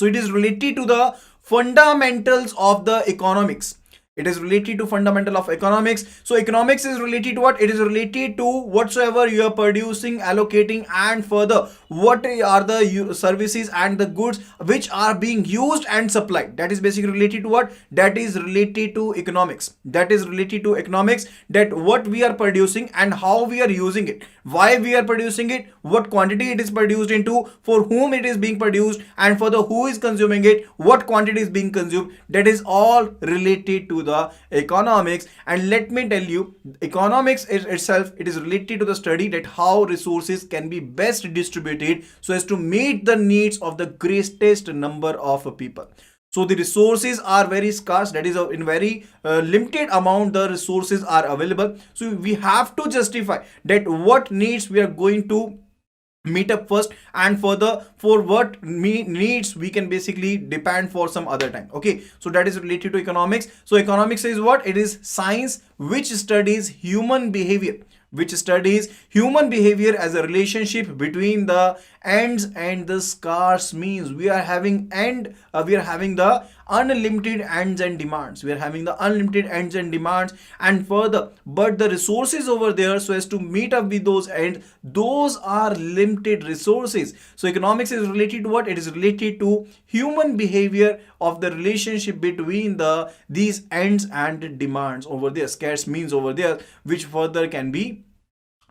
So it is related to the fundamentals of the economics. It is related to fundamental of economics. So economics is related to what? It is related to whatsoever you are producing, allocating, and further what are the services and the goods which are being used and supplied. That is basically related to what? That is related to economics. That is related to economics, that what we are producing and how we are using it, why we are producing it, what quantity it is produced into, for whom it is being produced, and for the who is consuming it, what quantity is being consumed. That is all related to the economics. And let me tell you, economics is itself, it is related to the study that how resources can be best distributed so as to meet the needs of the greatest number of people. So the resources are very scarce, that is in very limited amount the resources are available. So we have to justify that what needs we are going to meet up first, and further for what needs we can basically depend for some other time. Okay, so that is related to economics. So economics is what? It is science which studies human behavior, which studies human behavior as a relationship between the ends and the scarce means. We are having we are having the unlimited ends and demands. We are having the unlimited ends and demands, and further, but the resources over there so as to meet up with those ends, those are limited resources. So economics is related to what? It is related to human behavior of the relationship between these ends and demands over there, scarce means over there, which further can be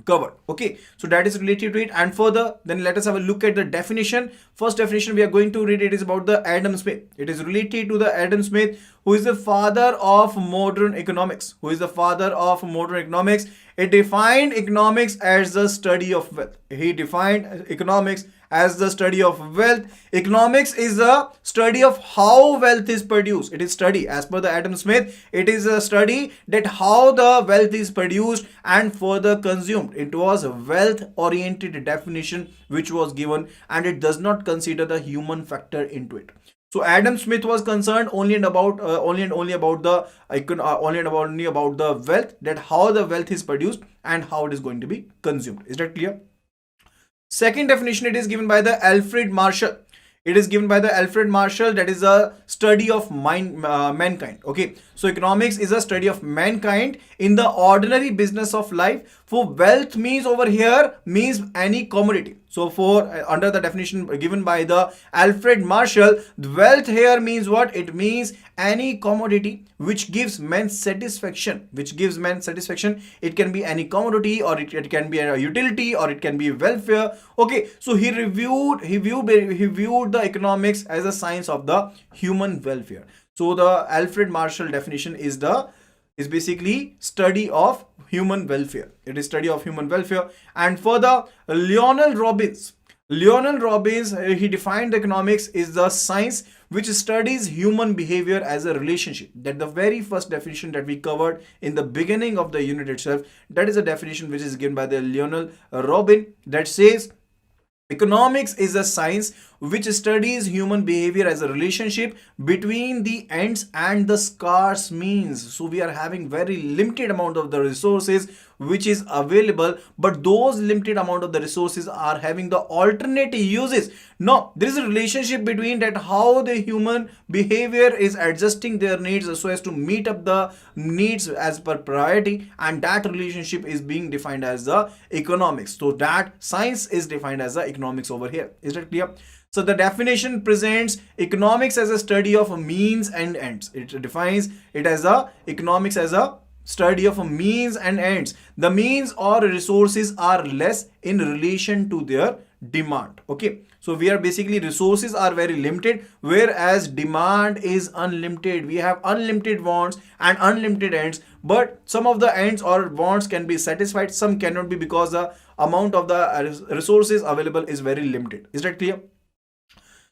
covered. Okay, so that is related to it. And further, then let us have a look at the definition. First definition we are going to read, it is about the Adam Smith. It is related to the Adam Smith, who is the father of modern economics. Who is the father of modern economics? It defined economics as the study of wealth. He defined economics as the study of wealth. Economics is the study of how wealth is produced. It is study, as per the Adam Smith, it is a study that how the wealth is produced and further consumed. It was a wealth oriented definition which was given, and it does not consider the human factor into it. So Adam Smith was concerned only and about only about the only about the wealth, that how the wealth is produced and how it is going to be consumed. Is that clear? Second definition, it is given by the Alfred Marshall. It is given by the Alfred Marshall, that is a study of mankind. Okay, so economics is a study of mankind in the ordinary business of life. For wealth means over here means any commodity. So for under the definition given by the Alfred Marshall, wealth here means what? It means any commodity which gives men satisfaction, which gives men satisfaction. It can be any commodity, or it can be a utility, or it can be welfare. Okay, so he viewed the economics as a science of the human welfare. So the Alfred Marshall definition is basically study of human welfare. It is study of human welfare. And further, Lionel Robbins, he defined economics is the science which studies human behavior as a relationship. That the very first definition that we covered in the beginning of the unit itself, that is a definition which is given by the Lionel Robbins, that says economics is a science which studies human behavior as a relationship between the ends and the scarce means. So we are having very limited amount of the resources which is available, but those limited amount of the resources are having the alternate uses. No, there is a relationship between that how the human behavior is adjusting their needs so as to meet up the needs as per priority, and that relationship is being defined as the economics. So that science is defined as the economics over here. Is that clear? So the definition presents economics as a study of means and ends. It defines it as a economics as a study of means and ends. The means or resources are less in relation to their demand. Okay, so we are basically resources are very limited, whereas demand is unlimited. We have unlimited wants and unlimited ends, but some of the ends or wants can be satisfied, some cannot be, because the amount of the resources available is very limited. Is that clear?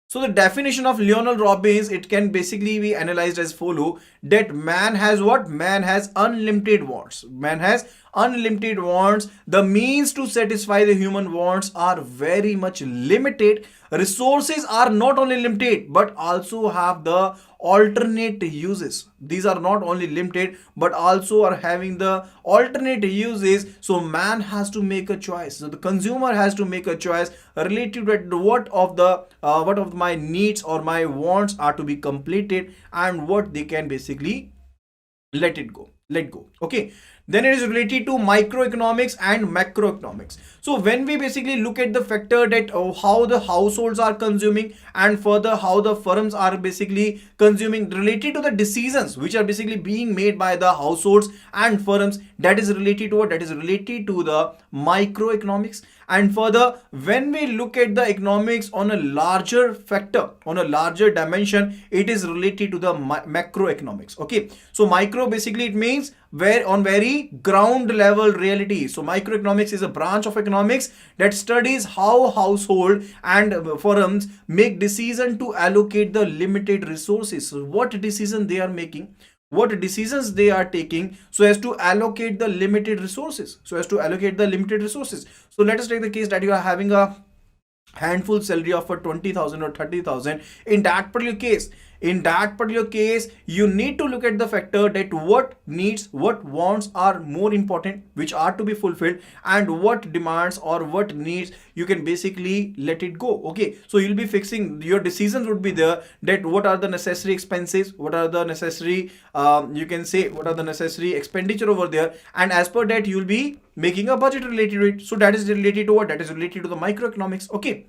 So the definition of Lionel Robbins, it can basically be analyzed as follow, that man has what? Man has unlimited wants. Man has unlimited wants, the means to satisfy the human wants are very much limited. Resources are not only limited but also have the alternate uses. These are not only limited but also are having the alternate uses. So man has to make a choice. So the consumer has to make a choice related to what of my needs or my wants are to be completed and what they can basically let go. Okay, then it is related to microeconomics and macroeconomics. So when we basically look at the factor that how the households are consuming and further how the firms are basically consuming related to the decisions which are basically being made by the households and firms, that is related to what, that is related to the microeconomics. And further, when we look at the economics on a larger factor, on a larger dimension, it is related to the macroeconomics. Okay, so micro basically it means where on very ground level reality. So microeconomics is a branch of economics that studies how household and firms make decision to allocate the limited resources. So what decision they are making, what decisions they are taking so as to allocate the limited resources, so let us take the case that you are having a handful salary of for 20,000 or 30,000. In that particular case you need to look at the factor that what needs, what wants are more important, which are to be fulfilled, and what demands or what needs you can basically let it go. Okay, so you'll be fixing your decisions would be there that what are the necessary expenses, what are the necessary you can say what are the necessary expenditure over there, and as per that you'll be making a budget related to it. So that is related to what, that is related to the microeconomics. Okay,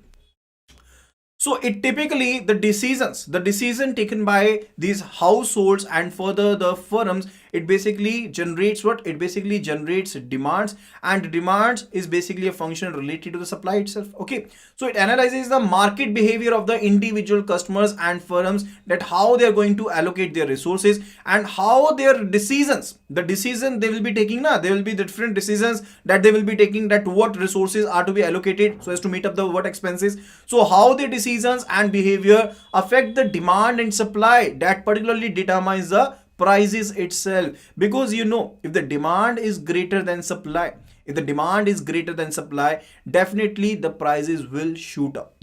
so it typically the decision taken by these households and further the firms, it basically generates what, it basically generates demands, and demands is basically a function related to the supply itself. Okay, so it analyzes the market behavior of the individual customers and firms, that how they are going to allocate their resources and how their decisions, the decision they will be taking now, there will be different decisions that they will be taking, that what resources are to be allocated so as to meet up the what expenses. So how their decisions and behavior affect the demand and supply, that particularly determines the prices itself. Because you know, if the demand is greater than supply, if the demand is greater than supply, definitely the prices will shoot up.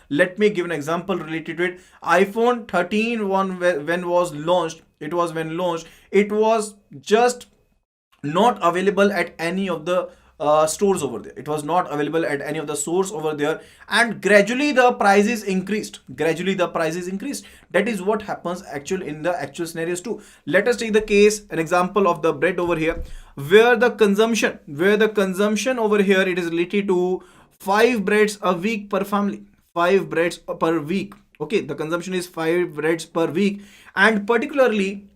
Let me give an example related to it. iPhone 13 when was launched, it was just not available at any of the stores over there. It was not available at any of the stores over there, and gradually the prices increased. That is what happens actually in the actual scenarios too. Let us take the case, an example of the bread over here, where the consumption over here, it is related to 5 breads a week per family. 5 breads per week. Okay, the consumption is 5 breads per week, and particularly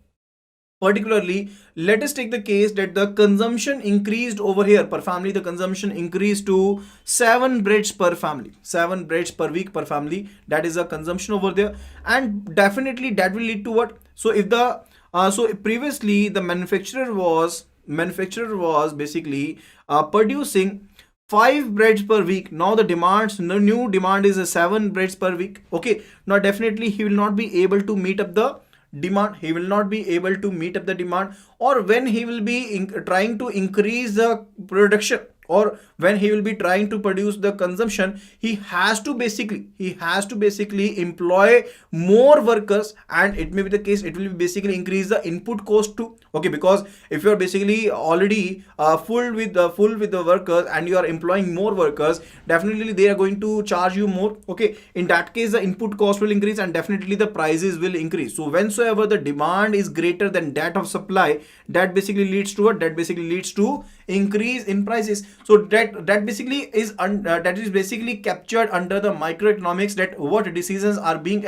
let us take the case that the consumption increased over here per family. The consumption increased to 7 breads per family, 7 breads per week per family. That is a consumption over there, and definitely that will lead to what? So if the so previously the manufacturer was basically producing 5 breads per week. Now the new demand is a 7 breads per week. Okay, now definitely he will not be able to meet up the demand. Or when he will be trying to increase the production, or when he will be trying to produce the consumption, he has to basically employ more workers, and it may be the case it will basically increase the input cost too. Okay, because if you are basically already full with the workers and you are employing more workers, definitely they are going to charge you more. Okay, in that case the input cost will increase and definitely the prices will increase. So whensoever the demand is greater than that of supply, that basically leads to what? That basically leads to increase in prices. So that basically is basically captured under the microeconomics, that what decisions are being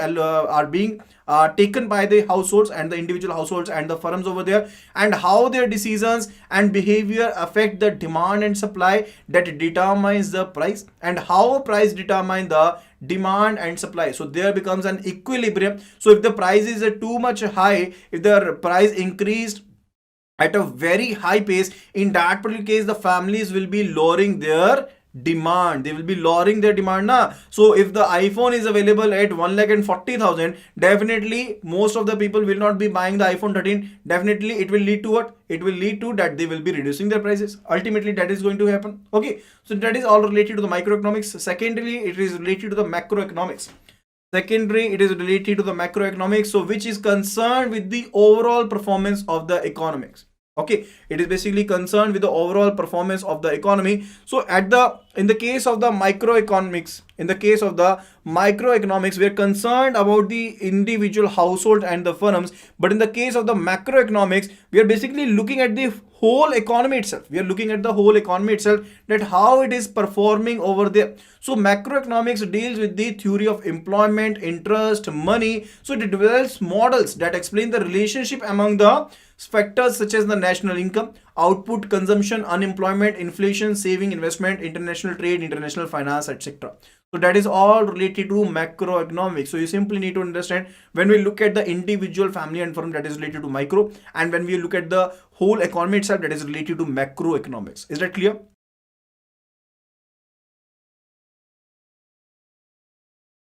taken by the households and the individual households and the firms over there, and how their decisions and behavior affect the demand and supply, that determines the price, and how price determine the demand and supply. So there becomes an equilibrium. So if the price is too much high, if the price increased at a very high pace, in that particular case the families will be lowering their demand. They will be lowering their demand na. So if the iPhone is available at 1,40,000, definitely most of the people will not be buying the iPhone 13. Definitely it will lead to what? It will lead to that they will be reducing their prices. Ultimately that is going to happen. Okay, so that is all related to the microeconomics. Secondly, it is related to the macroeconomics. Secondary, it is related to the macroeconomics, so which is concerned with the overall performance of the economics. Okay, it is basically concerned with the overall performance of the economy. So in the case of the microeconomics, we are concerned about the individual household and the firms. But in the case of the macroeconomics, we are basically looking at the whole economy itself. That how it is performing over there. So macroeconomics deals with the theory of employment, interest, money. So it develops models that explain the relationship among the factors such as the national income, output, consumption, unemployment, inflation, saving, investment, international trade, international finance, etc. So that is all related to macroeconomics. So you simply need to understand, when we look at the individual, family and firm, that is related to micro, and when we look at the whole economy itself, that is related to macroeconomics. Is that clear?